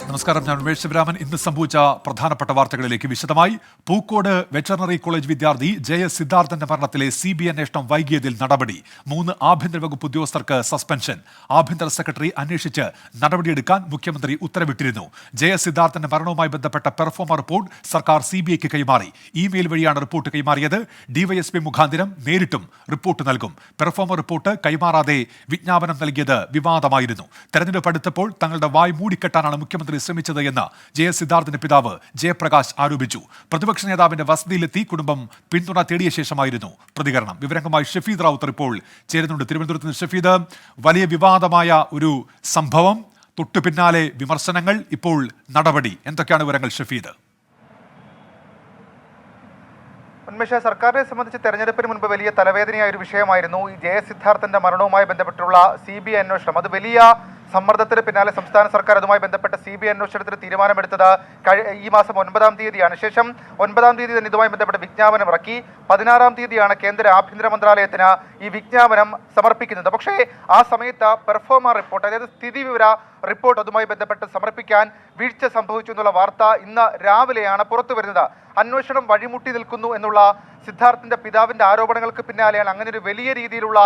നമസ്കാരം, ഞാൻ ഉമേഷ് ശിവരാമൻ. ഇന്ന് സംഭവിച്ച പ്രധാനപ്പെട്ട വാർത്തകളിലേക്ക് വിശദമായി. പൂക്കോട് വെറ്ററിനറി കോളേജ് വിദ്യാർത്ഥി JS സിദ്ധാർത്ഥന്റെ മരണത്തിലെ CBI അന്വേഷണം വൈകിയതിൽ നടപടി. 3 ആഭ്യന്തര വകുപ്പ് ഉദ്യോഗസ്ഥർക്ക് സസ്പെൻഷൻ. ആഭ്യന്തര സെക്രട്ടറി അന്വേഷിച്ച് നടപടിയെടുക്കാൻ മുഖ്യമന്ത്രി ഉത്തരവിട്ടിരുന്നു. JS സിദ്ധാർത്ഥന്റെ മരണവുമായി ബന്ധപ്പെട്ട പെർഫോമ റിപ്പോർട്ട് സർക്കാർ CBIക്ക് കൈമാറി. ഇമെയിൽ വഴിയാണ് റിപ്പോർട്ട് കൈമാറിയത്. DYSP മുഖാന്തരം നേരിട്ടും റിപ്പോർട്ട് നൽകും. പെർഫോമ റിപ്പോർട്ട് കൈമാറാതെ വിജ്ഞാപനം നൽകിയത് വിവാദമായിരുന്നു. തെരഞ്ഞെടുപ്പ് അടുത്തപ്പോൾ തങ്ങളുടെ വായ് മൂടിക്കെട്ടാനാണ് മുഖ്യമന്ത്രി ശ്രമിച്ചത് എന്ന് JS സിദ്ധാർത്ഥിന്റെ പിതാവ് ജയപ്രകാശ് ആരോപിച്ചു. പ്രതിപക്ഷ നേതാവിന്റെ വസതിയിലെത്തി കുടുംബം പിന്തുണ തേടിയ ശേഷമായിരുന്നു പ്രതികരണം. വിവരങ്ങളുമായി ഷഫീദ് റാവുത്തർ ഇപ്പോൾ ചേരുന്നുണ്ട്. തിരുവനന്തപുരത്ത് നിന്ന് ഷഫീദ്, വലിയ വിവാദമായ ഒരു സംഭവം, തൊട്ടു പിന്നാലെ വിമർശനങ്ങൾ, ഇപ്പോൾ നടപടി, എന്തൊക്കെയാണ് വിവരങ്ങൾ ഷഫീദ്? ഉന്മേഷ, സർക്കാരിനെ സംബന്ധിച്ച് തെരഞ്ഞെടുപ്പിന് മുൻപ് വലിയ തലവേദനയായ ഒരു വിഷയമായിരുന്നു ഈ JS സിദ്ധാർത്ഥന്റെ മരണവുമായി ബന്ധപ്പെട്ടുള്ള CBI അന്വേഷണം. അത് വലിയ സമ്മർദ്ദത്തിന് പിന്നാലെ സംസ്ഥാന സർക്കാർ അതുമായി ബന്ധപ്പെട്ട CBI അന്വേഷണത്തിന് തീരുമാനമെടുത്തത് ഈ മാസം 9-ാം തീയതിയാണ്. ശേഷം 9-ാം തീയതി തന്നെ ഇതുമായി ബന്ധപ്പെട്ട വിജ്ഞാപനം ഇറക്കി. 16-ാം തീയതിയാണ് കേന്ദ്ര ആഭ്യന്തര മന്ത്രാലയത്തിന് ഈ വിജ്ഞാപനം സമർപ്പിക്കുന്നത്. പക്ഷേ ആ സമയത്ത് പെർഫോമ റിപ്പോർട്ട്, അതായത് സ്ഥിതിവിവര റിപ്പോർട്ട് അതുമായി ബന്ധപ്പെട്ട് സമർപ്പിക്കാൻ വീഴ്ച സംഭവിച്ചു എന്നുള്ള വാർത്ത ഇന്ന് രാവിലെയാണ് പുറത്തു വരുന്നത്. അന്വേഷണം വഴിമുട്ടി നിൽക്കുന്നു എന്നുള്ള സിദ്ധാർത്ഥിന്റെ പിതാവിന്റെ ആരോപണങ്ങൾക്ക് പിന്നാലെയാണ് അങ്ങനെ ഒരു വലിയ രീതിയിലുള്ള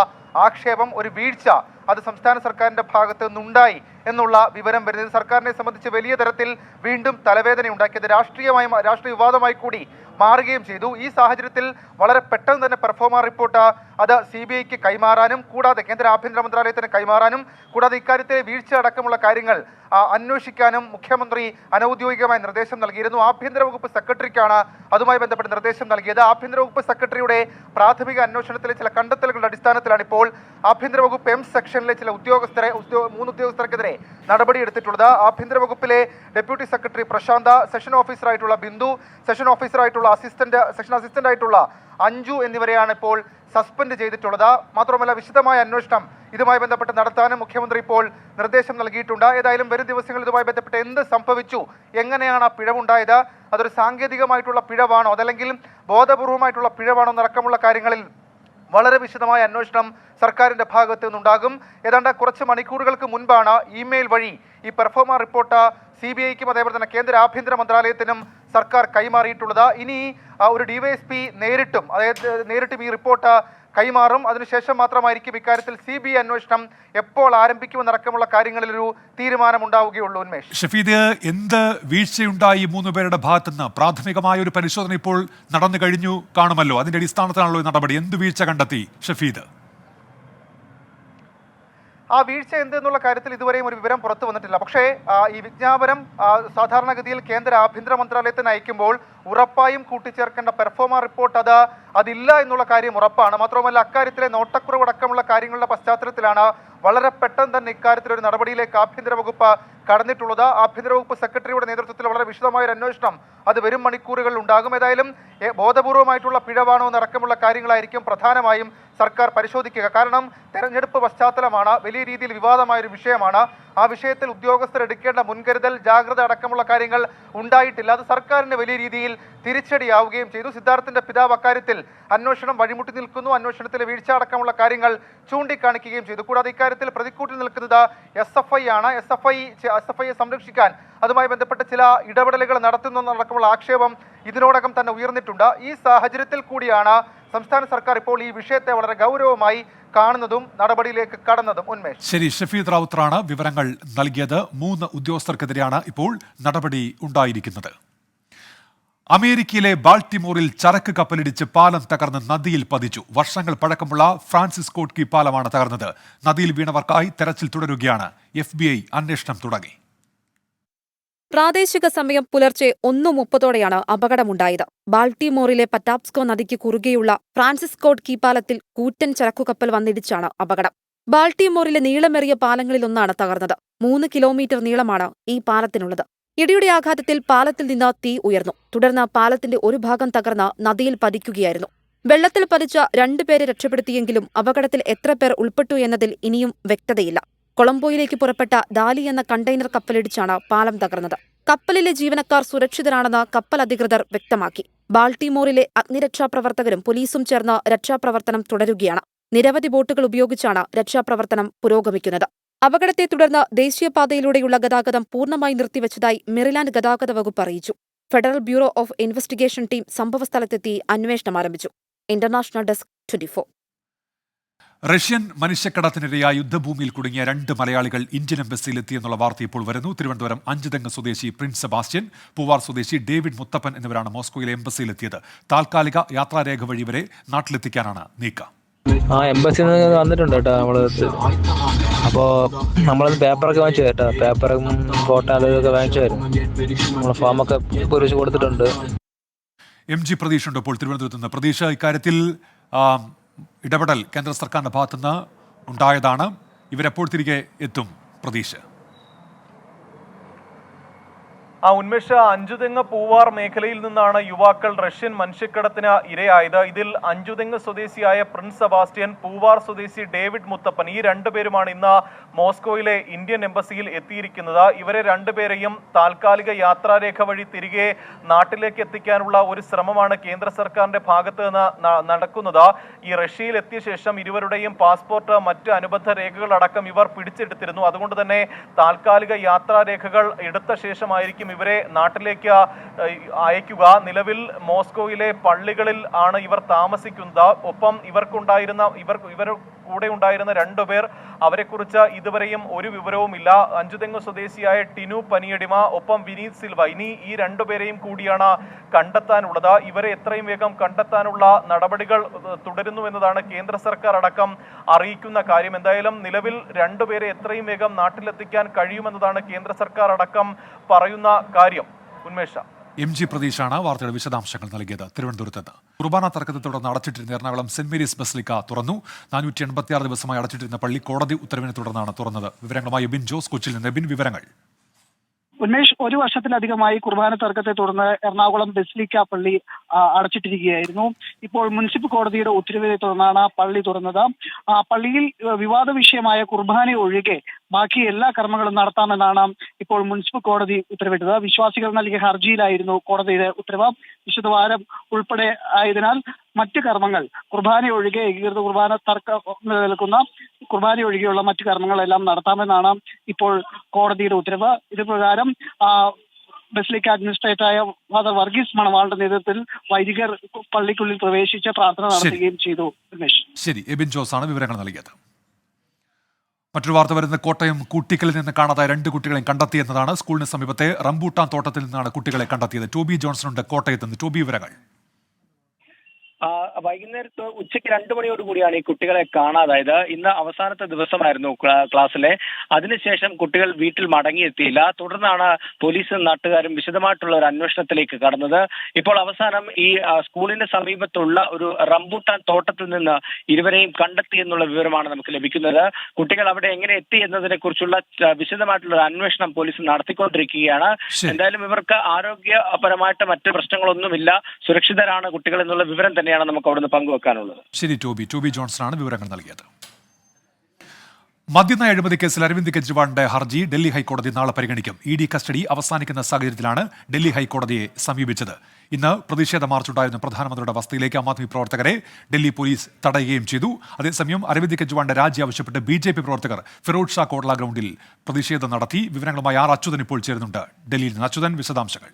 ആക്ഷേപം, ഒരു വീഴ്ച അത് സംസ്ഥാന സർക്കാരിന്റെ ഭാഗത്ത് നിന്നുണ്ടായി എന്നുള്ള വിവരം വരുന്നത്. സർക്കാരിനെ സംബന്ധിച്ച് വലിയ തരത്തിൽ വീണ്ടും തലവേദന ഉണ്ടാക്കിയത് രാഷ്ട്രീയ വിവാദമായി കൂടി മാറുകയും ചെയ്തു. ഈ സാഹചര്യത്തിൽ വളരെ പെട്ടെന്ന് തന്നെ പെർഫോമ റിപ്പോർട്ട് അത് CBIക്ക് കൈമാറാനും കൂടാതെ കേന്ദ്ര ആഭ്യന്തര മന്ത്രാലയത്തിന് കൈമാറാനും കൂടാതെ ഇക്കാര്യത്തിലെ വീഴ്ച അടക്കമുള്ള കാര്യങ്ങൾ അന്വേഷിക്കാനും മുഖ്യമന്ത്രി അനൌദ്യോഗികമായി നിർദ്ദേശം നൽകിയിരുന്നു. ആഭ്യന്തര വകുപ്പ് സെക്രട്ടറിക്കാണ് അതുമായി ബന്ധപ്പെട്ട് നിർദ്ദേശം നൽകിയത്. ആഭ്യന്തര വകുപ്പ് സെക്രട്ടറിയുടെ പ്രാഥമിക അന്വേഷണത്തിലെ ചില കണ്ടെത്തലുകളുടെ അടിസ്ഥാനത്തിലാണ് ഇപ്പോൾ ആഭ്യന്തര വകുപ്പ് M സെക്ഷനിലെ ചില 3 ഉദ്യോഗസ്ഥർക്കെതിരെ നടപടിയെടുത്തിട്ടുള്ളത്. ആഭ്യന്തര വകുപ്പിലെ ഡെപ്യൂട്ടി സെക്രട്ടറി പ്രശാന്ത, സെഷൻ ഓഫീസറായിട്ടുള്ള ബിന്ദു, സെഷൻ ഓഫീസറായിട്ടുള്ള സെഷൻ അസിസ്റ്റന്റ് ആയിട്ടുള്ള അഞ്ജു എന്നിവരെയാണ് ഇപ്പോൾ സസ്പെൻഡ് ചെയ്തിട്ടുള്ളത്. മാത്രമല്ല വിശദമായ അന്വേഷണം ഇതുമായി ബന്ധപ്പെട്ട് നടത്താനും മുഖ്യമന്ത്രി ഇപ്പോൾ നിർദ്ദേശം നൽകിയിട്ടുണ്ട്. ഏതായാലും വരും ദിവസങ്ങളിൽ ഇതുമായി ബന്ധപ്പെട്ട് എന്ത് സംഭവിച്ചു, എങ്ങനെയാണ് ആ പിഴവുണ്ടായത്, അതൊരു സാങ്കേതികമായിട്ടുള്ള പിഴവാണോ അതല്ലെങ്കിൽ ബോധപൂർവമായിട്ടുള്ള പിഴവാണോ എന്നടക്കമുള്ള കാര്യങ്ങളിൽ വളരെ വിശദമായ അന്വേഷണം സർക്കാരിന്റെ ഭാഗത്ത് നിന്നുണ്ടാകും. ഏതാണ്ട് കുറച്ച് മണിക്കൂറുകൾക്ക് മുൻപാണ് ഇമെയിൽ വഴി ഈ പെർഫോമ റിപ്പോർട്ട് CBIക്കും അതേപോലെ തന്നെ കേന്ദ്ര ആഭ്യന്തര മന്ത്രാലയത്തിനും സർക്കാർ കൈമാറിയിട്ടുള്ളത്. ഇനി ഒരു DYSP നേരിട്ടും ഈ റിപ്പോർട്ട് കൈമാറും. അതിനുശേഷം മാത്രമായിരിക്കും ഇക്കാര്യത്തിൽ CBI അന്വേഷണം എപ്പോൾ ആരംഭിക്കുമെന്നടക്കമുള്ള കാര്യങ്ങളിൽ ഒരു തീരുമാനം ഉണ്ടാവുകയുള്ളൂ. ഉന്മേഷ്, ഷഫീദ്, എന്ത് വീഴ്ചയുണ്ടായി 3 പേരുടെ ഭാഗത്തുനിന്ന്? പ്രാഥമികമായ ഒരു പരിശോധന ഇപ്പോൾ നടന്നു കഴിഞ്ഞു കാണുമല്ലോ, അതിന്റെ അടിസ്ഥാനത്തിലാണല്ലോ നടപടി. എന്ത് വീഴ്ച കണ്ടെത്തി ഷഫീദ്? ആ വീഴ്ച എന്തെന്നുള്ള കാര്യത്തിൽ ഇതുവരെയും ഒരു വിവരം പുറത്തു വന്നിട്ടില്ല. പക്ഷേ ഈ വിജ്ഞാപനം സാധാരണഗതിയിൽ കേന്ദ്ര ആഭ്യന്തര മന്ത്രാലയത്തിന് അയക്കുമ്പോൾ ഉറപ്പായും കൂട്ടിച്ചേർക്കേണ്ട പെർഫോമ റിപ്പോർട്ട് അതില്ല എന്നുള്ള കാര്യം ഉറപ്പാണ്. മാത്രമല്ല അക്കാര്യത്തിലെ നോട്ടക്കുറവടക്കമുള്ള കാര്യങ്ങളുടെ പശ്ചാത്തലത്തിലാണ് വളരെ പെട്ടെന്ന് തന്നെ ഇക്കാര്യത്തിൽ ഒരു നടപടിയിലേക്ക് ആഭ്യന്തര വകുപ്പ് കടന്നിട്ടുള്ളത്. ആഭ്യന്തര വകുപ്പ് സെക്രട്ടറിയുടെ നേതൃത്വത്തിൽ വളരെ വിശദമായ ഒരു അന്വേഷണം അത് വരും മണിക്കൂറുകളിൽ ഉണ്ടാകും. ഏതായാലും ബോധപൂർവമായിട്ടുള്ള പിഴവാണോ എന്നടക്കമുള്ള കാര്യങ്ങളായിരിക്കും പ്രധാനമായും സർക്കാർ പരിശോധിക്കുക. കാരണം തെരഞ്ഞെടുപ്പ് പശ്ചാത്തലമാണ്, വലിയ രീതിയിൽ വിവാദമായ ഒരു വിഷയമാണ്. ആ വിഷയത്തിൽ ഉദ്യോഗസ്ഥർ എടുക്കേണ്ട മുൻകരുതൽ, ജാഗ്രത അടക്കമുള്ള കാര്യങ്ങൾ ഉണ്ടായിട്ടില്ല. അത് സർക്കാരിന് വലിയ രീതിയിൽ തിരിച്ചടിയാവുകയും ചെയ്തു. സിദ്ധാർത്ഥിന്റെ പിതാവ് അക്കാര്യത്തിൽ അന്വേഷണം വഴിമുട്ടി നിൽക്കുന്നു, അന്വേഷണത്തിലെ വീഴ്ച അടക്കമുള്ള കാര്യങ്ങൾ ചൂണ്ടിക്കാണിക്കുകയും ചെയ്തു. കൂടാതെ ഇക്കാര്യത്തിൽ പ്രതിക്കൂട്ടിൽ നിൽക്കുന്നത് SFI ആണ്. SFIയെ സംരക്ഷിക്കാൻ അതുമായി ബന്ധപ്പെട്ട ചില ഇടപെടലുകൾ നടത്തുന്നതടക്കമുള്ള ആക്ഷേപം ഇതിനോടകം തന്നെ ഉയർന്നിട്ടുണ്ട്. ഈ സാഹചര്യത്തിൽ കൂടിയാണ് സംസ്ഥാന സർക്കാർ ഇപ്പോൾ ഈ വിഷയത്തെ വളരെ ഗൗരവമായി കാണുന്നതും നടപടിയിലേക്ക് കടന്നതും. ഉന്മേഷ്, ശരി, ഷഫീദ് റാവുത്തറാണ് വിവരങ്ങൾ നൽകിയത്. 3 ഉദ്യോഗസ്ഥർക്കെതിരെയാണ് ഇപ്പോൾ നടപടി ഉണ്ടായിരിക്കുന്നത്. അമേരിക്കയിലെ ബാൾട്ടിമോറിൽ ചരക്ക് കപ്പലിടിച്ച് പാലം തകർന്ന് നദിയിൽ പതിച്ചു. വർഷങ്ങൾ പഴക്കമുള്ള ഫ്രാൻസിസ് സ്കോട്ട് കീ പാലമാണ് തകർന്നത്. നദിയിൽ വീണവർക്കായി തെരച്ചിൽ തുടരുകയാണ്. FBI അന്വേഷണം തുടങ്ങി. പ്രാദേശിക സമയം പുലർച്ചെ 1:30 അപകടമുണ്ടായത്. ബാൾട്ടിമോറിലെ പറ്റാപ്സ്കോ നദിക്ക് കുറുകെയുള്ള ഫ്രാൻസിസ് സ്കോട്ട് കീ പാലത്തിൽ കൂറ്റൻ ചരക്കുകപ്പൽ വന്നിടിച്ചാണ് അപകടം. ബാൾട്ടിമോറിലെ നീളമേറിയ പാലങ്ങളിലൊന്നാണ് തകർന്നത്. 3 കിലോമീറ്റർ നീളമാണ് ഈ പാലത്തിനുള്ളത്. ഇടിയുടെ ആഘാതത്തിൽ പാലത്തിൽ നിന്ന് തീ ഉയർന്നു. തുടർന്ന് പാലത്തിന്റെ ഒരു ഭാഗം തകർന്ന് നദിയിൽ പതിക്കുകയായിരുന്നു. വെള്ളത്തിൽ പതിച്ച 2 പേരെ രക്ഷപ്പെടുത്തിയെങ്കിലും അപകടത്തിൽ എത്ര പേർ ഉൾപ്പെട്ടു എന്നതിൽ ഇനിയും വ്യക്തതയില്ല. കൊളംബോയിലേക്ക് പുറപ്പെട്ട ദാലി എന്ന കണ്ടെയ്നർ കപ്പലിടിച്ചാണ് പാലം തകർന്നത്. കപ്പലിലെ ജീവനക്കാർ സുരക്ഷിതരാണെന്ന് കപ്പൽ അധികൃതർ വ്യക്തമാക്കി. ബാൾട്ടിമോറിലെ അഗ്നിരക്ഷാപ്രവർത്തകരും പോലീസും ചേർന്ന് രക്ഷാപ്രവർത്തനം തുടരുകയാണ്. നിരവധി ബോട്ടുകൾ ഉപയോഗിച്ചാണ് രക്ഷാപ്രവർത്തനം പുരോഗമിക്കുന്നത്. അപകടത്തെ തുടർന്ന് ദേശീയപാതയിലൂടെയുള്ള ഗതാഗതം പൂർണ്ണമായി നിർത്തിവച്ചതായി മെറിലാൻഡ് ഗതാഗത വകുപ്പ് അറിയിച്ചു. Federal bureau of investigation team സംഭവസ്ഥലത്തെത്തി അന്വേഷണം ആരംഭിച്ചു. International desk 24. റഷ്യൻ മനുഷ്യക്കടത്തിനിരയായ യുദ്ധഭൂമിയിൽ കുടുങ്ങിയ 2 മലയാളികൾ ഇന്ത്യൻ എംബസിയിൽ എത്തിയെന്നുള്ള വാർത്ത ഇപ്പോൾ വരുന്നു. തിരുവനന്തപുരം അഞ്ചുതെങ്ങ് സ്വദേശി പ്രിൻസ് സെബാസ്റ്റ്യൻ, പൂവാർ സ്വദേശി ഡേവിഡ് മുത്തപ്പൻ എന്നിവരാണ് മോസ്കോയിലെ എംബസിയിലെത്തിയത്. താൽക്കാലിക യാത്രാരേഖ വഴി ഇവരെ നാട്ടിലെത്തിക്കാനാണ് നീക്കം. എംബസിയിൽ നിന്ന് വന്നിട്ടുണ്ട് കേട്ടോ. അപ്പോൾ നമ്മളത് പേപ്പറൊക്കെ വാങ്ങിച്ചു കേട്ടോ. പേപ്പറും ഫോട്ടോ അതൊക്കെ വാങ്ങിച്ചായിരുന്നു. നമ്മൾ ഫോമൊക്കെ പൂരിച്ച് കൊടുത്തിട്ടുണ്ട്. MG പ്രതീഷ് ഉണ്ട് ഇപ്പോൾ തിരുവനന്തപുരത്ത് നിന്ന്. പ്രതീഷ്, ഇക്കാര്യത്തിൽ ഇടപെടൽ കേന്ദ്ര സർക്കാരിന്റെ ഭാഗത്തുനിന്ന് ഉണ്ടായതാണ്. ഇവരെപ്പോൾ തിരികെ എത്തും പ്രതീഷ്? ഉന്മേഷ്, അഞ്ചുതെങ്ങ് പൂവാർ മേഖലയിൽ നിന്നാണ് യുവാക്കൾ റഷ്യൻ മനുഷ്യക്കടത്തിന് ഇരയായത്. ഇതിൽ അഞ്ചുതെങ്ങ് സ്വദേശിയായ പ്രിൻസ് സെബാസ്റ്റ്യൻ, പൂവാർ സ്വദേശി ഡേവിഡ് മുത്തപ്പൻ, ഈ രണ്ടുപേരുമാണ് ഇന്ന് മോസ്കോയിലെ ഇന്ത്യൻ എംബസിയിൽ എത്തിയിരിക്കുന്നത്. ഇവരെ രണ്ടുപേരെയും താൽക്കാലിക യാത്രാരേഖ വഴി തിരികെ നാട്ടിലേക്ക് എത്തിക്കാനുള്ള ഒരു ശ്രമമാണ് കേന്ദ്ര സർക്കാരിന്റെ ഭാഗത്ത് നിന്ന് നടക്കുന്നത്. ഈ റഷ്യയിൽ എത്തിയ ശേഷം ഇരുവരുടെയും പാസ്പോർട്ട്, മറ്റ് അനുബന്ധ രേഖകളടക്കം ഇവർ പിടിച്ചെടുത്തിരുന്നു. അതുകൊണ്ട് തന്നെ താൽക്കാലിക യാത്രാരേഖകൾ എടുത്ത ശേഷമായിരിക്കും ഇവരെ നാട്ടിലേക്ക് അയക്കുക. നിലവിൽ മോസ്കോയിലെ പള്ളികളിൽ ആണ് ഇവർ താമസിക്കുന്നത്. ഒപ്പം ഇവർ കൂടെ ഉണ്ടായിരുന്ന 2 പേർ, അവരെക്കുറിച്ച് ഇതുവരെയും ഒരു വിവരവുമില്ല. അഞ്ചുതെങ്ങ് സ്വദേശിയായ ടിനു പനിയടിമ, ഒപ്പം വിനീത് സിൽവ, ഇനി ഈ 2 പേരെയും കൂടിയാണ് കണ്ടെത്താനുള്ളത്. ഇവരെ എത്രയും വേഗം കണ്ടെത്താനുള്ള നടപടികൾ തുടരുന്നു എന്നതാണ് കേന്ദ്ര സർക്കാർ അടക്കം അറിയിക്കുന്ന കാര്യം. എന്തായാലും നിലവിൽ 2 പേരെ എത്രയും വേഗം നാട്ടിലെത്തിക്കാൻ കഴിയുമെന്നതാണ് കേന്ദ്ര സർക്കാർ അടക്കം പറയുന്ന കാര്യം. ഉന്മേഷ, MG പ്രതീഷാണ് വാർത്തയുടെ വിശദാംശങ്ങൾ നൽകിയത് തിരുവനന്തപുരത്ത് നിന്ന്. കുർബാന തർക്കത്തെ തുടർന്ന് അടച്ചിട്ടിരുന്ന എറണാകുളം സെന്റ് മേരീസ് ബസിലിക്ക തുറന്നു. 486 ദിവസമായി അടച്ചിട്ടിരുന്ന പള്ളി കോടതി ഉത്തരവിനെ തുടർന്നാണ് തുറന്നത്. വിവരങ്ങളുമായി എബിൻ ജോസ് കൊച്ചിയിൽ നിന്ന്. എബിൻ, വിവരങ്ങൾ. ഉന്മേഷ്, 1 വർഷത്തിലധികമായി കുർബാന തർക്കത്തെ തുടർന്ന് എറണാകുളം ബസിലിക്ക പള്ളി അടച്ചിട്ടിരിക്കുകയായിരുന്നു. ഇപ്പോൾ മുനിസിപ്പൽ കോടതിയുടെ ഉത്തരവിനെ തുടർന്നാണ് പള്ളി തുറന്നത്. പള്ളിയിൽ വിവാദ വിഷയമായ കുർബാന ഒഴികെ ബാക്കി എല്ലാ കർമ്മങ്ങളും നടത്താമെന്നാണ് ഇപ്പോൾ മുനിസിപ്പൽ കോടതി ഉത്തരവിട്ടത്. വിശ്വാസികൾ നൽകിയ ഹർജിയിലായിരുന്നു കോടതിയുടെ ഉത്തരവ്. വിശുദ്ധവാരം ഉൾപ്പെടെ ആയതിനാൽ മറ്റ് കർമ്മങ്ങൾ, കുർബാന ഒഴികെ, ഏകീകൃത കുർബാന തർക്കം നിലനിൽക്കുന്ന കുർബാന ഒഴികെയുള്ള മറ്റ് കർമ്മങ്ങളെല്ലാം നടത്താമെന്നാണ് ഇപ്പോൾ കോടതിയുടെ ഉത്തരവ്. ഇത് പ്രകാരം ബസിലിക്ക അഡ്മിനിസ്ട്രേറ്ററായ ഫാദർ വർഗീസ് മണവാളുടെ നേതൃത്വത്തിൽ വൈദികർ പള്ളിക്കുള്ളിൽ പ്രവേശിച്ച് പ്രാർത്ഥന നടത്തുകയും ചെയ്തു. ശരി, എബിൻ ജോസ് ആണ് വിവരങ്ങൾ നൽകിയത്. മറ്റൊരു വാർത്ത വരുന്നത് കോട്ടയം കൂട്ടിക്കലിൽ നിന്ന് കാണാതായ 2 കുട്ടികളെയും കണ്ടെത്തിയെന്നതാണ്. സ്കൂളിന് സമീപത്തെ റംബൂട്ടാൻ തോട്ടത്തിൽ നിന്നാണ് കുട്ടികളെ കണ്ടെത്തിയത്. ടോബി ജോൺസൺ ഉണ്ട് കോട്ടയത്ത് നിന്ന്. ടോബി, വിവരങ്ങൾ. വൈകുന്നേരത്ത് ഉച്ചയ്ക്ക് 2 മണിയോടുകൂടിയാണ് ഈ കുട്ടികളെ കാണാതായത്. ഇന്ന് അവസാനത്തെ ദിവസമായിരുന്നു ക്ലാസ്സിലെ. അതിനുശേഷം കുട്ടികൾ വീട്ടിൽ മടങ്ങിയെത്തിയില്ല. തുടർന്നാണ് പോലീസും നാട്ടുകാരും വിശദമായിട്ടുള്ള ഒരു അന്വേഷണത്തിലേക്ക് കടന്നത്. ഇപ്പോൾ അവസാനം ഈ സ്കൂളിന്റെ സമീപത്തുള്ള ഒരു റംബൂട്ടാൻ തോട്ടത്തിൽ നിന്ന് ഇരുവരെയും കണ്ടെത്തി എന്നുള്ള വിവരമാണ് നമുക്ക് ലഭിക്കുന്നത്. കുട്ടികൾ അവിടെ എങ്ങനെ എത്തി എന്നതിനെ കുറിച്ചുള്ള വിശദമായിട്ടുള്ള ഒരു അന്വേഷണം പോലീസ് നടത്തിക്കൊണ്ടിരിക്കുകയാണ്. എന്തായാലും ഇവർക്ക് ആരോഗ്യപരമായിട്ട് മറ്റ് പ്രശ്നങ്ങളൊന്നുമില്ല, സുരക്ഷിതരാണ് കുട്ടികൾ എന്നുള്ള വിവരം തന്നെയാണ് നമുക്ക് അവിടുന്ന് പങ്കുവെക്കാനുള്ളത്. ശരി, ടോബി ജോൺസണാണ് വിവരങ്ങൾ നൽകിയത്. മദ്യനയ അഴിമതി കേസിൽ അരവിന്ദ് കെജ്രിവാളിന്റെ ഹർജി ഡൽഹി ഹൈക്കോടതി നാളെ പരിഗണിക്കും. ED കസ്റ്റഡി അവസാനിക്കുന്ന സാഹചര്യത്തിലാണ് ഡൽഹി ഹൈക്കോടതിയെ സമീപിച്ചത്. ഇന്ന് പ്രതിഷേധ മാർച്ചുണ്ടായിരുന്ന പ്രധാനമന്ത്രിയുടെ വസതിയിലേക്ക് ആം ആദ്മി പ്രവർത്തകരെ ഡൽഹി പോലീസ് തടയുകയും ചെയ്തു. അതേസമയം അരവിന്ദ് കെജ്രിവാളിന്റെ രാജി ആവശ്യപ്പെട്ട് BJP പ്രവർത്തകർ ഫിറോഡ് ഷാ കോട്ല ഗ്രൗണ്ടിൽ പ്രതിഷേധം നടത്തി. വിവരങ്ങളുമായി അച്യുതൻ ഇപ്പോൾ ചേരുന്നുണ്ട് ഡൽഹിയിൽ നിന്ന്. അച്യുതൻ, വിശദാംശങ്ങൾ.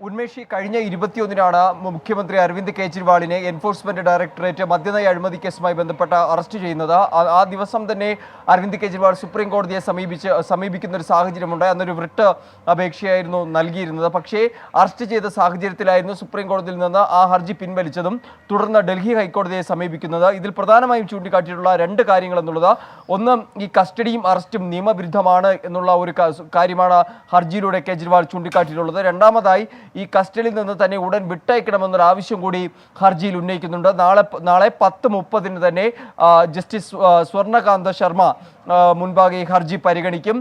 ഉന്മേഷി, കഴിഞ്ഞ 21-നാണ് മുഖ്യമന്ത്രി അരവിന്ദ് കെജ്രിവാളിനെ എൻഫോഴ്സ്മെന്റ് ഡയറക്ടറേറ്റ് മദ്യനയ അഴിമതി കേസുമായി ബന്ധപ്പെട്ട് അറസ്റ്റ് ചെയ്യുന്നത്. ആ ദിവസം തന്നെ അരവിന്ദ് കെജ്രിവാൾ സുപ്രീം കോടതിയെ സമീപിക്കുന്ന ഒരു സാഹചര്യമുണ്ട്. അന്നൊരു റിട്ട് അപേക്ഷയായിരുന്നു നൽകിയിരുന്നത്. പക്ഷേ അറസ്റ്റ് ചെയ്ത സാഹചര്യത്തിലായിരുന്നു സുപ്രീം കോടതിയിൽ നിന്ന് ആ ഹർജി പിൻവലിച്ചതും തുടർന്ന് ഡൽഹി ഹൈക്കോടതിയെ സമീപിക്കുന്നത്. ഇതിൽ പ്രധാനമായും ചൂണ്ടിക്കാട്ടിയിട്ടുള്ള 2 കാര്യങ്ങൾ എന്നുള്ളത്, ഒന്ന്, ഈ കസ്റ്റഡിയും അറസ്റ്റും നിയമവിരുദ്ധമാണ് എന്നുള്ള ഒരു കാര്യമാണ് ഹർജിയിലൂടെ കെജ്രിവാൾ ചൂണ്ടിക്കാട്ടിയിട്ടുള്ളത്. രണ്ടാമതായി, ഈ കസ്റ്റഡിയിൽ നിന്ന് തന്നെ ഉടൻ വിട്ടയക്കണമെന്നൊരു ആവശ്യം കൂടി ഹർജിയിൽ ഉന്നയിക്കുന്നുണ്ട്. നാളെ 10:30 തന്നെ ജസ്റ്റിസ് സ്വർണകാന്ത ശർമ്മ മുൻപാകെ ഈ ഹർജി പരിഗണിക്കും.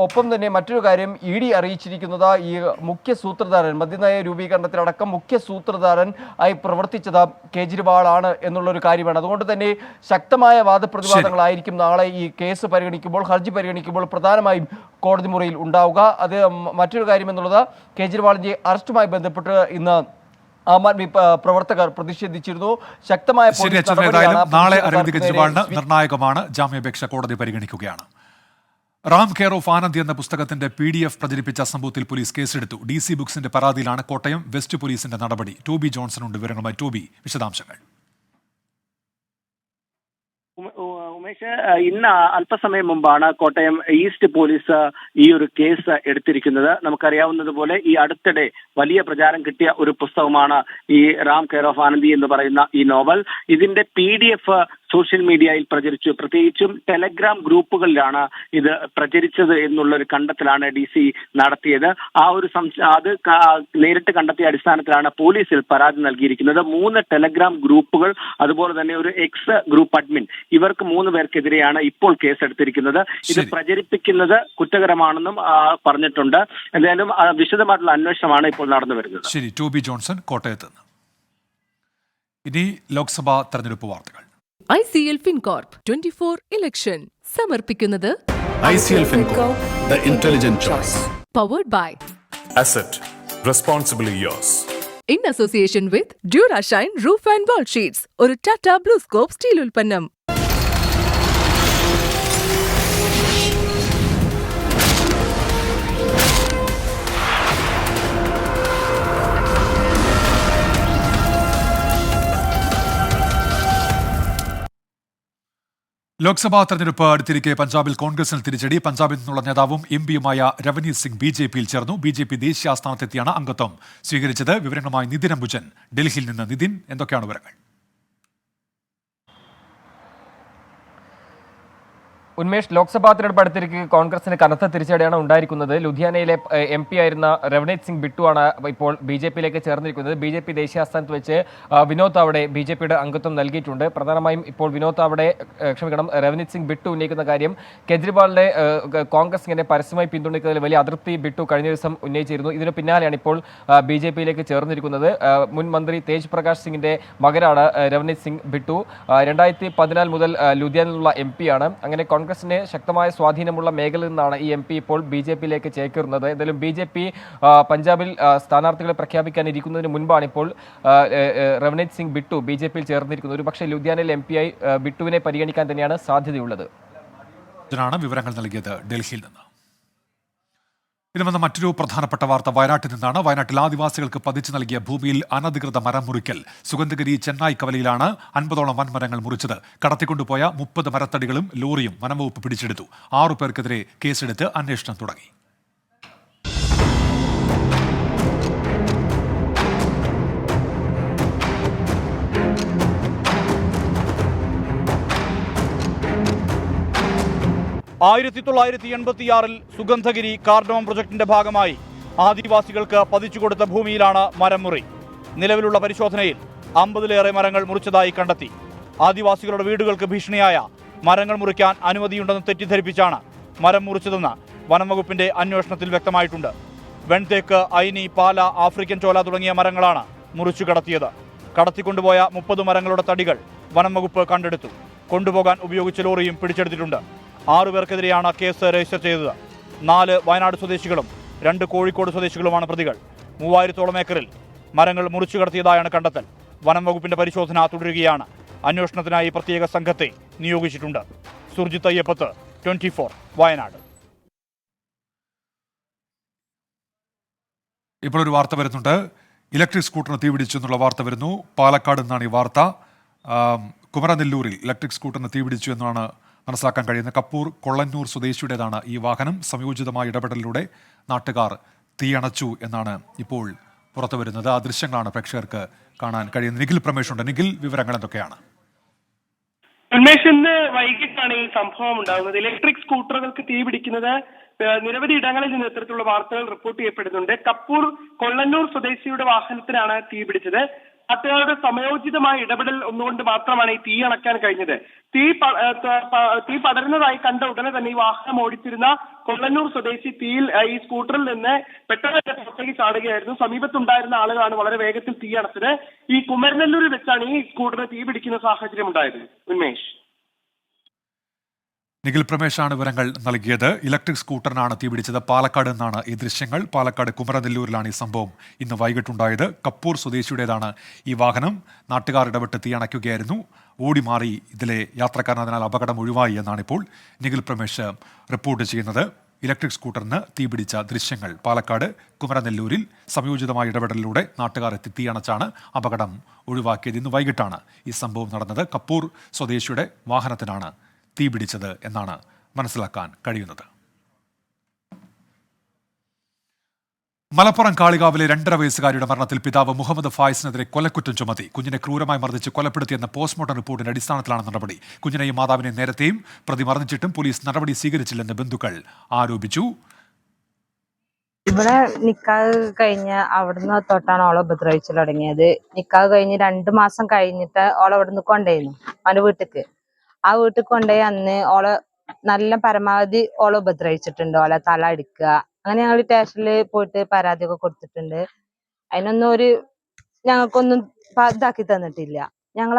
ഒപ്പം തന്നെ മറ്റൊരു കാര്യം, ED അറിയിച്ചിരിക്കുന്നത് ഈ മുഖ്യ സൂത്രധാരൻ, മദ്യനയ രൂപീകരണത്തിലടക്കം മുഖ്യ സൂത്രധാരൻ ആയി പ്രവർത്തിച്ചത് കേജ്രിവാളാണ് എന്നുള്ളൊരു കാര്യമാണ്. അതുകൊണ്ട് തന്നെ ശക്തമായ വാദപ്രതിവാദങ്ങളായിരിക്കും നാളെ ഈ കേസ് പരിഗണിക്കുമ്പോൾ, ഹർജി പരിഗണിക്കുമ്പോൾ പ്രധാനമായും കോടതി മുറിയിൽ ഉണ്ടാവുക. അത് മറ്റൊരു കാര്യം എന്നുള്ളത്, കേജ്രിവാളിന്റെ അറസ്റ്റുമായി ബന്ധപ്പെട്ട് ഇന്ന് ആം ആദ്മി പ്രവർത്തകർ പ്രതിഷേധിച്ചിരുന്നു. ശക്തമായ ശരി പോലീസ് അച്യുതൻ, നടപടിയാണ് ഏതായാലും നാളെ അരവിന്ദ് പ്രതിഷേധക്കാർക്ക് കെജ്രിവാളിന് നേരെ നിർണായകമാണ്. ജാമ്യാപേക്ഷ കോടതി പരിഗണിക്കുകയാണ്. റാം കെയർ ഓഫ് ആനന്ദ് എന്ന പുസ്തകത്തിന്റെ PDF പ്രചരിപ്പിച്ച സംഭവത്തിൽ പോലീസ് കേസെടുത്തു. DC ബുക്സിന്റെ പരാതിയിലാണ് കോട്ടയം വെസ്റ്റ് പോലീസിന്റെ നടപടി. ടോബി ജോൺസൺ ഉണ്ട് വിവരങ്ങളുമായി. ടോബി, വിശദാംശങ്ങൾ. ഉമേഷ്, ഇന്ന് അല്പസമയം മുമ്പാണ് കോട്ടയം ഈസ്റ്റ് പോലീസ് ഈ ഒരു കേസ് എടുത്തിരിക്കുന്നത്. നമുക്കറിയാവുന്നതുപോലെ ഈ അടുത്തിടെ വലിയ പ്രചാരം കിട്ടിയ ഒരു പുസ്തകമാണ് ഈ റാം കെയർ ഓഫ് ആനന്ദി എന്ന് പറയുന്ന ഈ നോവൽ. ഇതിന്റെ PDF സോഷ്യൽ മീഡിയയിൽ പ്രചരിച്ചു. പ്രത്യേകിച്ചും ടെലഗ്രാം ഗ്രൂപ്പുകളിലാണ് ഇത് പ്രചരിച്ചത് എന്നുള്ളൊരു കണ്ടെത്തലാണ് DC നടത്തിയത്. ആ ഒരു അത് നേരിട്ട് കണ്ടെത്തിയ അടിസ്ഥാനത്തിലാണ് പോലീസിൽ പരാതി നൽകിയിരിക്കുന്നത്. 3 ടെലഗ്രാം ഗ്രൂപ്പുകൾ, അതുപോലെ തന്നെ ഒരു എക്സ് ഗ്രൂപ്പ് അഡ്മിൻ, ഇവർക്ക് 3 പേർക്കെതിരെയാണ് ഇപ്പോൾ കേസെടുത്തിരിക്കുന്നത്. ഇത് പ്രചരിപ്പിക്കുന്നത് കുറ്റകരമാണെന്നും പറഞ്ഞിട്ടുണ്ട്. എന്തായാലും വിശദമായിട്ടുള്ള അന്വേഷണമാണ് ഇപ്പോൾ നടന്നു വരുന്നത്. ശരി, ടോബി ജോൺസൺ കോട്ടയത്ത് നിന്ന്. ഇനി ലോക്സഭാ തെരഞ്ഞെടുപ്പ് വാർത്തകൾ. ICL FinCorp 24 ഇലക്ഷൻ സമർപ്പിക്കുന്നത് ICL FinCorp, the intelligent choice. Powered by Asset, responsibly yours. in association with Durashine Roof and Wall Sheets, ഒരു ടാറ്റ ബ്ലൂസ്കോപ്പ് സ്റ്റീൽ ഉൽപ്പന്നം. ലോക്സഭാ തെരഞ്ഞെടുപ്പ് അടുത്തിരിക്കെ പഞ്ചാബിൽ കോൺഗ്രസിന് തിരിച്ചടി. പഞ്ചാബിൽ നിന്നുള്ള നേതാവും MP-യുമായ രവനീത് സിംഗ് BJP-യിൽ ചേർന്നു. BJP ദേശീയ ആസ്ഥാനത്തെത്തിയാണ് അംഗത്വം സ്വീകരിച്ചത്. വിവരങ്ങളുമായി നിതിൻ അംബുജൻ ഡൽഹിയിൽ നിന്ന്. നിതിൻ, എന്തൊക്കെയാണ് വിവരങ്ങൾ? ഉന്മേഷ്, ലോക്സഭാ തെരഞ്ഞെടുപ്പ് അടുത്തിരിക്കെ കോൺഗ്രസിന് കനത്ത തിരിച്ചടിയാണ് ഉണ്ടായിരിക്കുന്നത്. ലുധിയാനയിലെ MP ആയിരുന്ന രവനീത് സിംഗ് ബിട്ടുവാണ് ഇപ്പോൾ BJP-യിലേക്ക് ചേർന്നിരിക്കുന്നത്. BJP ദേശീയ ആസ്ഥാനത്ത് വെച്ച് വിനോദ് താവ്ഡെ BJP-യുടെ അംഗത്വം നൽകിയിട്ടുണ്ട്. പ്രധാനമായും ഇപ്പോൾ വിനോദ് താവ്ഡെ രവനീത് സിംഗ് ബിട്ടു ഉന്നയിക്കുന്ന കാര്യം കേജ്രിവാളിനെ കോൺഗ്രസ് ഇങ്ങനെ പരസ്യമായി പിന്തുണയ്ക്കുന്നതിൽ വലിയ അതൃപ്തി ബിട്ടു കഴിഞ്ഞ ദിവസം ഉന്നയിച്ചിരുന്നു. ഇതിന് പിന്നാലെയാണ് ഇപ്പോൾ BJP-യിലേക്ക് ചേർന്നിരിക്കുന്നത്. മുൻ മന്ത്രി തേജ് പ്രകാശ് സിംഗിന്റെ മകനാണ് രവനീത് സിംഗ് ബിട്ടു. 2014 മുതൽ ലുധിയാനയിലുള്ള MP ആണ്. അങ്ങനെ കോൺഗ്രസിന് ശക്തമായ സ്വാധീനമുള്ള മേഖലയിൽ നിന്നാണ് ഈ MP ഇപ്പോൾ BJP-യിലേക്ക് ചേക്കേറുന്നത്. എന്തായാലും BJP പഞ്ചാബിൽ സ്ഥാനാർത്ഥികളെ പ്രഖ്യാപിക്കാനിരിക്കുന്നതിന് മുൻപാണ് ഇപ്പോൾ രവനീത് സിംഗ് ബിട്ടു BJP-യിൽ ചേർന്നിരിക്കുന്നത്. ഒരു പക്ഷേ ലുധിയാനയിൽ MP-യായി ബിട്ടുവിനെ പരിഗണിക്കാൻ തന്നെയാണ് സാധ്യതയുള്ളത്. ഇതിനാണ് വിവരങ്ങൾ നൽകിയത് ഡൽഹിയിൽ നിന്ന്. ഇനി വന്ന മറ്റൊരു പ്രധാനപ്പെട്ട വാർത്ത വയനാട്ടിൽ നിന്നാണ്. വയനാട്ടിൽ ആദിവാസികൾക്ക് പതിച്ചു നൽകിയ ഭൂമിയിൽ അനധികൃത മരം മുറിക്കൽ. സുഗന്ധഗിരി ചെന്നായ് കവലയിലാണ് 50ഓളം വൻമരങ്ങൾ മുറിച്ചത്. കടത്തിക്കൊണ്ടുപോയ 30 മരത്തടികളും ലോറിയും വനംവകുപ്പ് പിടിച്ചെടുത്തു. 6 പേർക്കെതിരെ കേസെടുത്ത് അന്വേഷണം തുടങ്ങി. ആയിരത്തി 1986 സുഗന്ധഗിരി കാർഡമം പ്രൊജക്ടിന്റെ ഭാഗമായി ആദിവാസികൾക്ക് പതിച്ചുകൊടുത്ത ഭൂമിയിലാണ് മരം മുറി. നിലവിലുള്ള പരിശോധനയിൽ 50ലേറെ മരങ്ങൾ മുറിച്ചതായി കണ്ടെത്തി. ആദിവാസികളുടെ വീടുകൾക്ക് ഭീഷണിയായ മരങ്ങൾ മുറിക്കാൻ അനുമതിയുണ്ടെന്ന് തെറ്റിദ്ധരിപ്പിച്ചാണ് മരം മുറിച്ചതെന്ന് വനംവകുപ്പിന്റെ അന്വേഷണത്തിൽ വ്യക്തമായിട്ടുണ്ട്. വെൺതേക്ക്, ഐനി, പാല, ആഫ്രിക്കൻ ചോല തുടങ്ങിയ മരങ്ങളാണ് മുറിച്ചു കടത്തിയത്. കടത്തിക്കൊണ്ടുപോയ 30 മരങ്ങളുടെ തടികൾ വനംവകുപ്പ് കണ്ടെടുത്തു. കൊണ്ടുപോകാൻ ഉപയോഗിച്ച ലോറിയും പിടിച്ചെടുത്തിട്ടുണ്ട്. 6 പേർക്കെതിരെയാണ് കേസ് രജിസ്റ്റർ ചെയ്തത്. 4 വയനാട് സ്വദേശികളും 2 കോഴിക്കോട് സ്വദേശികളുമാണ് പ്രതികൾ. 3000ഓളം ഏക്കറിൽ മരങ്ങൾ മുറിച്ചു കടത്തിയതായാണ് കണ്ടെത്തൽ. വനം വകുപ്പിന്റെ പരിശോധന തുടരുകയാണ്. അന്വേഷണത്തിനായി പ്രത്യേക സംഘത്തെ നിയോഗിച്ചിട്ടുണ്ട്. സുർജിത്ത് അയ്യപ്പത്ത്, 24 വയനാട്. ഇപ്പോൾ ഒരു വാർത്ത വരുന്നുണ്ട്. ഇലക്ട്രിക് സ്കൂട്ടറിന് തീപിടിച്ചു എന്നുള്ള വാർത്ത വരുന്നു. പാലക്കാട് നിന്നാണ് ഈ വാർത്ത. കുമരനെല്ലൂരിൽ ഇലക്ട്രിക് സ്കൂട്ടറിന് തീപിടിച്ചു എന്നാണ് മനസ്സിലാക്കാൻ കഴിയുന്നത്. കപ്പൂർ കൊള്ളന്നൂർ സ്വദേശിയുടേതാണ് ഈ വാഹനം. സംയോജിതമായ ഇടപെടലിലൂടെ നാട്ടുകാർ തീയണച്ചു എന്നാണ് ഇപ്പോൾ പുറത്തു വരുന്നത്. ആ ദൃശ്യങ്ങളാണ് പ്രേക്ഷകർക്ക് കാണാൻ കഴിയുന്നത്. നിഖിൽ പ്രമേഷ് ഉണ്ട്. നിഖിൽ, വിവരങ്ങൾ എന്തൊക്കെയാണ്? ഉന്മേഷ്, ഇന്ന് വൈകിട്ടാണ് ഈ സംഭവം ഉണ്ടാകുന്നത്. ഇലക്ട്രിക് സ്കൂട്ടറുകൾക്ക് തീപിടിക്കുന്നത് നിരവധി ഇടങ്ങളിൽ നിന്ന് ഇത്തരത്തിലുള്ള വാർത്തകൾ റിപ്പോർട്ട് ചെയ്യപ്പെടുന്നുണ്ട്. കപ്പൂർ കൊള്ളന്നൂർ സ്വദേശിയുടെ വാഹനത്തിനാണ് തീപിടിച്ചത്. നാട്ടുകാരുടെ സമയോചിതമായ ഇടപെടൽ ഒന്നുകൊണ്ട് മാത്രമാണ് ഈ തീ അണക്കാൻ കഴിഞ്ഞത്. തീ പടരുന്നതായി കണ്ട ഉടനെ തന്നെ ഈ വാഹനം ഓടിച്ചിരുന്ന കൊള്ളന്നൂർ സ്വദേശി ഈ സ്കൂട്ടറിൽ നിന്ന് പെട്ടെന്ന് പുറത്തേക്ക് ചാടുകയായിരുന്നു. സമീപത്തുണ്ടായിരുന്ന ആളുകളാണ് വളരെ വേഗത്തിൽ തീ അണച്ചത്. ഈ കുമരനെല്ലൂരിൽ വെച്ചാണ് ഈ സ്കൂട്ടറിന് തീ പിടിക്കുന്ന സാഹചര്യം ഉണ്ടായത്. ഉന്മേഷ്. നിഖിൽ പ്രമേശാണ് വിവരങ്ങൾ നൽകിയത്. ഇലക്ട്രിക് സ്കൂട്ടറിനാണ് തീപിടിച്ചത്. പാലക്കാട് നിന്നാണ് ഈ ദൃശ്യങ്ങൾ. പാലക്കാട് കുമരനെല്ലൂരിലാണ് ഈ സംഭവം ഇന്ന് വൈകിട്ടുണ്ടായത്. കപ്പൂർ സ്വദേശിയുടേതാണ് ഈ വാഹനം. നാട്ടുകാർ ഇടപെട്ട് തീയണയ്ക്കുകയായിരുന്നു. ഓടി മാറി ഇതിലെ യാത്രക്കാരൻ, അതിനാൽ അപകടം ഒഴിവായി എന്നാണ് ഇപ്പോൾ നിഖിൽ പ്രമേശ് റിപ്പോർട്ട് ചെയ്യുന്നത്. ഇലക്ട്രിക് സ്കൂട്ടറിന് തീപിടിച്ച ദൃശ്യങ്ങൾ പാലക്കാട് കുമരനെല്ലൂരിൽ സംയോജിതമായ ഇടപെടലിലൂടെ നാട്ടുകാർ എത്തി തീയണച്ചാണ് അപകടം ഒഴിവാക്കിയത്. ഇന്ന് വൈകിട്ടാണ് ഈ സംഭവം നടന്നത്. കപ്പൂർ സ്വദേശിയുടെ വാഹനത്തിനാണ് തീപിടിച്ചത് എന്നാണ് മനസ്സിലാക്കാൻ കഴിയുന്നത്. മലപ്പുറം കാളികാവിലെ 2.5 വയസ്സുകാരിയുടെ മരണത്തിൽ പിതാവ് മുഹമ്മദ് ഫായിസിനെതിരെ കൊലക്കുറ്റം ചുമത്തി. കുഞ്ഞിനെ ക്രൂരമായി മർദ്ദിച്ച് കൊലപ്പെടുത്തിയെന്ന പോസ്റ്റ്മോർട്ടം റിപ്പോർട്ടിന്റെ അടിസ്ഥാനത്തിലാണ് നടപടി. കുഞ്ഞിനെയും മാതാവിനെയും നേരത്തെയും പ്രതി മർദ്ദിച്ചിട്ടും പോലീസ് നടപടി സ്വീകരിച്ചില്ലെന്ന് ബന്ധുക്കൾ ആരോപിച്ചു. ഇവിടെ നിക്കാഹ് കഴിഞ്ഞ അവിടുന്ന് തൊട്ടാണ് ഓളെ ഉപദ്രവിച്ചു തുടങ്ങിയത്. നിക്കാഹ് കഴിഞ്ഞ് 2 മാസം കഴിഞ്ഞിട്ട് ഓളെ ഇവിടുന്ന് കൊണ്ടുപോയിരുന്നു അവന്റെ വീട്ടിക്ക്. ആ വീട്ടിൽ കൊണ്ടുപോയി അന്ന് ഓളെ നല്ല പരമാവധി ഓളെ ഉപദ്രവിച്ചിട്ടുണ്ട്. ഓളെ തല അടിക്കുക, അങ്ങനെ ഞങ്ങൾ സ്റ്റേഷനിൽ പോയിട്ട് പരാതിയൊക്കെ കൊടുത്തിട്ടുണ്ട്. അതിനൊന്നും ഞങ്ങൾക്കൊന്നും ഇതാക്കി തന്നിട്ടില്ല. ഞങ്ങൾ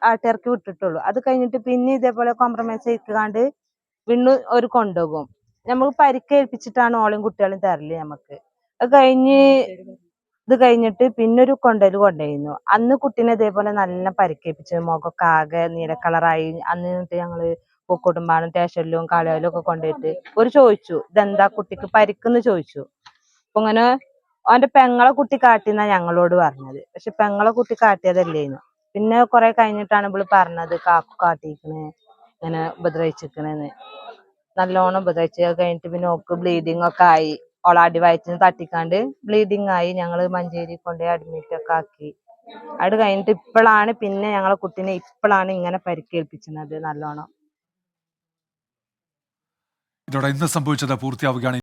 ആട്ടിയർക്ക് വിട്ടിട്ടുള്ളൂ. അത് കഴിഞ്ഞിട്ട് പിന്നെ ഇതേപോലെ കോംപ്രമൈസ് ചെയ്യിക്കാണ്ട് വീണ്ടും ഒരു കൊണ്ടുപോകും. നമുക്ക് പരിക്കേൽപ്പിച്ചിട്ടാണ് ഓളയും കുട്ടികളും തരല്. നമുക്ക് ഇത് കഴിഞ്ഞിട്ട് പിന്നൊരു കൊണ്ടുപോയിരുന്നു. അന്ന് കുട്ടീനെ ഇതേപോലെ നല്ല പരിക്കേൽപ്പിച്ചു. മുഖമൊക്കെ ആകെ നീല കളറായി. അന്ന് ഞങ്ങള് പൂക്കോട്ടുംപാടം സ്റ്റേഷനിലും കാളിയാവിലും ഒക്കെ കൊണ്ടുപോയിട്ട് ചോദിച്ചു, ഇതെന്താ കുട്ടിക്ക് പരിക്കെന്ന് ചോദിച്ചു. അപ്പൊ ഇങ്ങനെ അവന്റെ പെങ്ങളെ കുട്ടി കാട്ടിന്നാ ഞങ്ങളോട് പറഞ്ഞത്. പക്ഷെ പെങ്ങളെ കുട്ടി കാട്ടിയതല്ലേന്നു. പിന്നെ കുറെ കഴിഞ്ഞിട്ടാണ് ഇവള് പറഞ്ഞത് കാക്കു കാട്ടിക്കണ്, ഇങ്ങനെ ഉപദ്രവിച്ചിക്കണെന്ന്. നല്ലോണം ഉപദ്രവിച്ച് കഴിഞ്ഞിട്ട് പിന്നെ ഓക്ക് ബ്ലീഡിങ് ഒക്കെ ആയി. ഓളെ അടിവയറ്റിന് തട്ടിക്കാണ്ട് ബ്ലീഡിങ് ആയി. ഞങ്ങള് മഞ്ചേരി കൊണ്ടുപോയി അഡ്മിറ്റ് ഒക്കെ ആക്കി. അത് കഴിഞ്ഞിട്ട് ഇപ്പോഴാണ് പിന്നെ ഞങ്ങളെ കുട്ടീനെ ഇങ്ങനെ പരിക്കേൽപ്പിച്ചത് നല്ലോണം. ഇതോടെ ഇന്ന് സംഭവിച്ചത് പൂർത്തിയാവുകയാണ്.